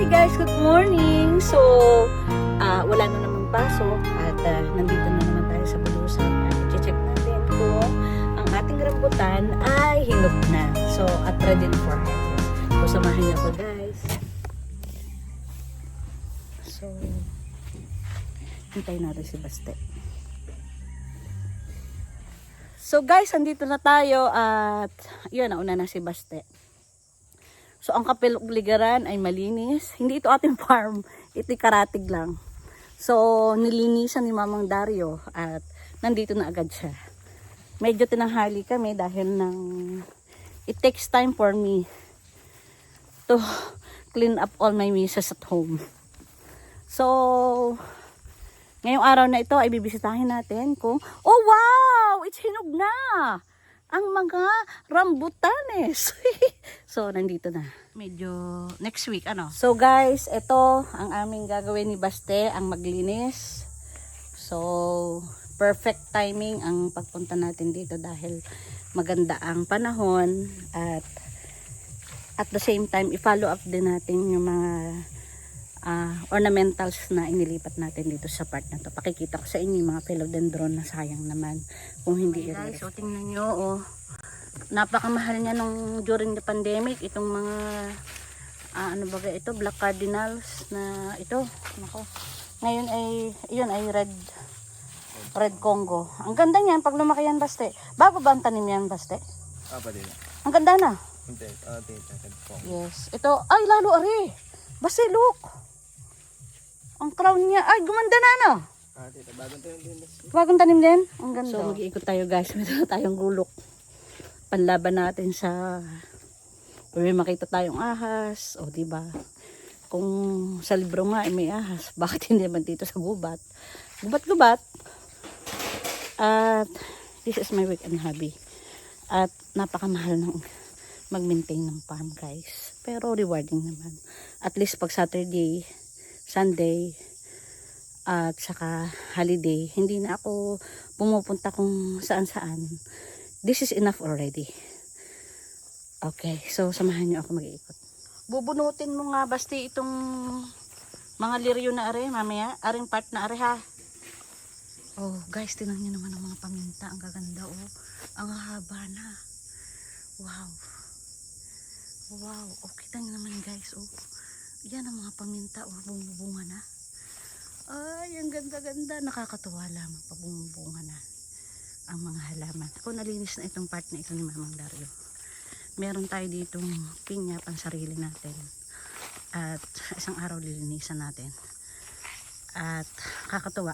Hi guys, good morning! So, wala na namang pasok at nandito na naman tayo sa bulusan at i-check natin kung ang ating rambutan ay hinog na. So, at ready for harvest. So, samahan niyo ako guys. So, hintayin natin si Baste. So guys, andito na tayo at yun, nauna na si Baste. So, ang kapiligiran ay malinis. Hindi ito ating farm. Ito'y karatig lang. So, nilinisan ni Mamang Dario at nandito na agad siya. Medyo tinanghali kami dahil it takes time for me to clean up all my messes at home. So, ngayong araw na ito ay bibisitahin natin kung, oh wow! It's hinog na! Ang mga rambutanes. So, nandito na. Medyo next week, ano? So, guys, ito ang aming gagawin ni Baste, ang maglinis. So, perfect timing ang pagpunta natin dito dahil maganda ang panahon at the same time, i-follow up din natin yung mga ornamentals na inilipat natin dito sa part na to. Pakikita ko sa inyo yung mga philodendron na sayang naman kung hindi. Guys, so tingnan nyo, oh, napakamahal niya nung during the pandemic itong mga ano ba ito, black cardinals na ito. Nako. Ngayon ay yun ay red Congo. Ang ganda niyan pag lumaki yan, Baste. Bago ba ang tanim yan, Baste? Din. Ang ganda na. Hindi, red Congo. Yes. Ito ay lalo ari. Baste, look. Ang crown niya, ay gumanda na, no? Bagong tanim din. Bagong tanim din? Ang ganda. So, mag-iikot tayo guys. Meron tayong gulok. Panlaban natin sa kung may makita tayong ahas. O, diba? Kung sa libro nga ay may ahas. Bakit hindi naman dito sa gubat? Gubat-gubat. At this is my weekend hobby. At napakamahal ng mag-maintain ng farm guys. Pero rewarding naman. At least pag Saturday, Sunday, at saka holiday, hindi na ako pumupunta kung saan-saan. This is enough already. Okay, so samahan niyo ako mag-iikot. Bubunutin mo nga Basti itong mga liryo na are, mamaya, aring part na are ha. Oh guys, tingnan niyo naman ang mga paminta, ang gaganda oh. Ang haba na. Wow. Wow, okay tingnan naman guys oh. Yan ang mga paminta oh, bumubunga na. Ay, ang ganda-ganda. Nakakatuwa lamang pag bumubunga na ang mga halaman. Kung nalinis na itong part na ito ni Mamang Dario. Meron tayo ditong pinya pang sarili natin. At isang araw lilinisan natin. At kakatuwa.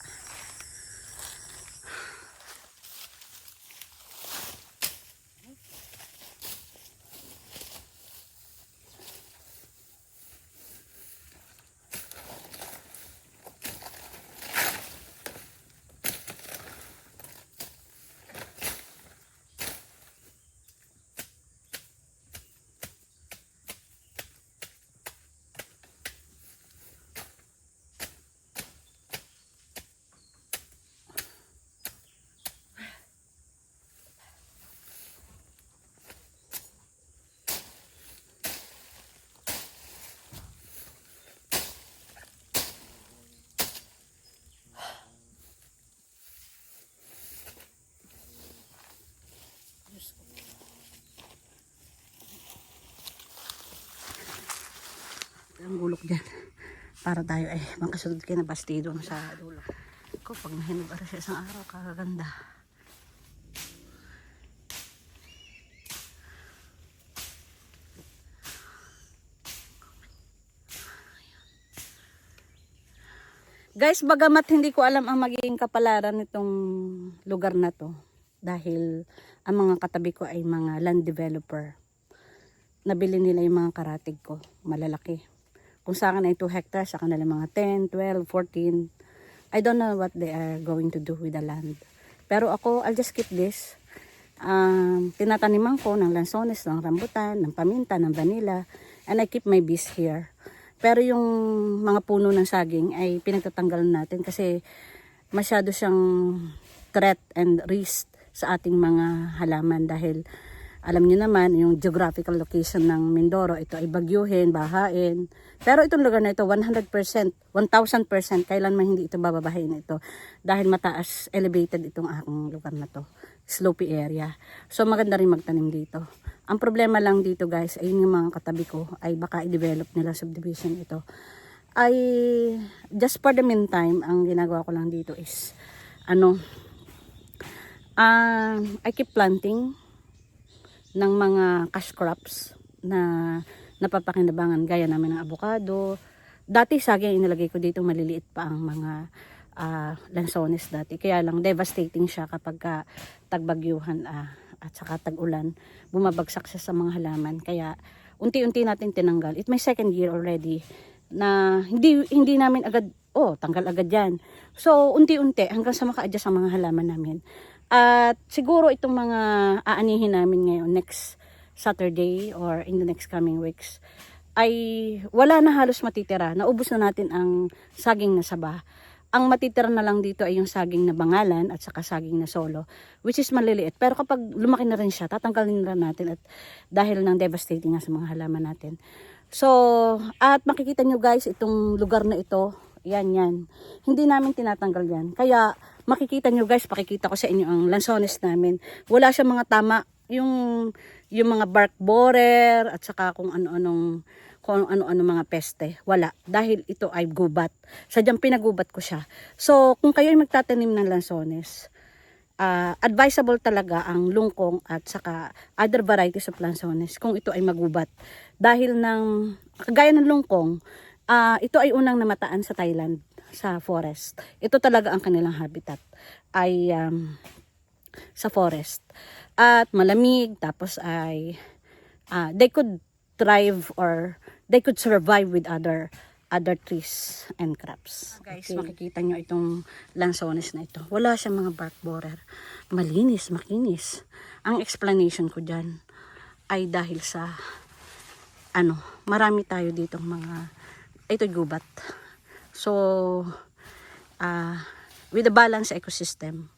Ang gulok dyan para tayo ay makasunod kayo na Basti doon sa dulo ko. Pag nahinog ara siya isang araw, kakaganda. Guys, bagamat hindi ko alam ang magiging kapalaran nitong lugar na to dahil ang mga katabi ko ay mga land developer. Nabili nila yung mga karatig ko, malalaki. Kung sa akin ay 2 hectares, sa kanila mga 10, 12, 14. I don't know what they are going to do with the land. Pero ako, I'll just keep this. Tinataniman ko ng lansones, ng rambutan, ng paminta, ng vanilla. And I keep my bees here. Pero yung mga puno ng saging ay pinagtatanggalan natin kasi masyado siyang threat and risk sa ating mga halaman dahil Alam niyo naman, yung geographical location ng Mindoro, ito ay bagyuhin, bahain. Pero itong lugar na ito, 100%, 1,000%, kailanman hindi ito bababahin ito. Dahil mataas, elevated itong aking lugar na to. Slopey area. So maganda rin magtanim dito. Ang problema lang dito guys, ay yung mga katabi ko, ay baka i-develop nila subdivision ito. Ay, just for the meantime, ang ginagawa ko lang dito is, I keep planting ng mga cash crops na napapakinabangan gaya namin ng avocado. Dati saging inilagay ko dito, maliliit pa ang mga lansones dati. Kaya lang devastating siya kapag tagbagyuhan at saka tag-ulan. Bumabagsak siya sa mga halaman. Kaya unti-unti natin tinanggal. It may second year already na hindi namin agad, tanggal agad yan. So unti-unti hanggang sa maka-adjust ang mga halaman namin. At siguro itong mga aanihin namin ngayon next Saturday or in the next coming weeks ay wala na halos matitira. Naubos na natin ang saging na saba. Ang matitira na lang dito ay yung saging na bangalan at saka saging na solo, which is maliliit. Pero kapag lumaki na rin siya, tatanggalin na natin at dahil ng devastating nga sa mga halaman natin. So, at makikita nyo guys, itong lugar na ito, yan. Hindi namin tinatanggal yan. Kaya makikita nyo guys, pakikita ko sa inyo ang lansones namin. Wala siya mga tama, yung mga bark borer at saka kung ano-ano mga peste. Wala. Dahil ito ay gubat. Sadyang pinagubat ko siya. So, kung kayo ay magtatanim ng lansones, advisable talaga ang lungkong at saka other varieties of lansones kung ito ay magubat. Dahil ng, kagaya ng lungkong, ito ay unang namataan sa Thailand, sa forest. Ito talaga ang kanilang habitat, ay sa forest. At malamig, tapos ay they could thrive or they could survive with other trees and crops. Guys, makikita nyo itong lansones na ito. Wala siyang mga bark borer. Malinis, makinis. Ang explanation ko dyan ay dahil sa marami tayo ditong mga ito'y gubat. So, with a balanced ecosystem,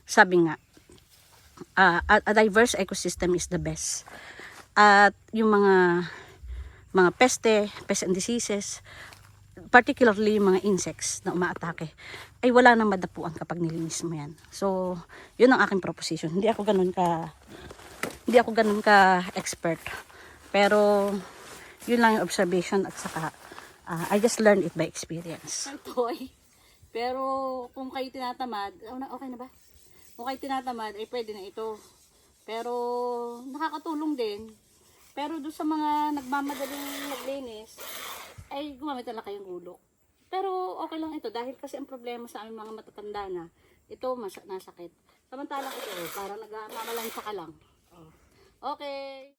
sabi nga, a diverse ecosystem is the best. At yung mga pest and diseases, particularly yung mga insects na umaatake, ay wala nang madapuan kapag nilinis mo yan. So, yun ang aking proposition. Hindi ako ganun ka expert. Pero, yun lang yung observation at saka, I just learned it by experience. Toy. Pero, kung kayo tinatamad, okay na ba? Kung kayo tinatamad, ay pwede na ito. Pero, nakakatulong din. Pero doon sa mga nagmamadaling maglinis, ay gumamit talaga kayong gulok. Pero okay lang ito dahil kasi ang problema sa aming mga matatanda na, ito nasakit. Samantalang ito, parang nagmamalansya ka lang. Okay.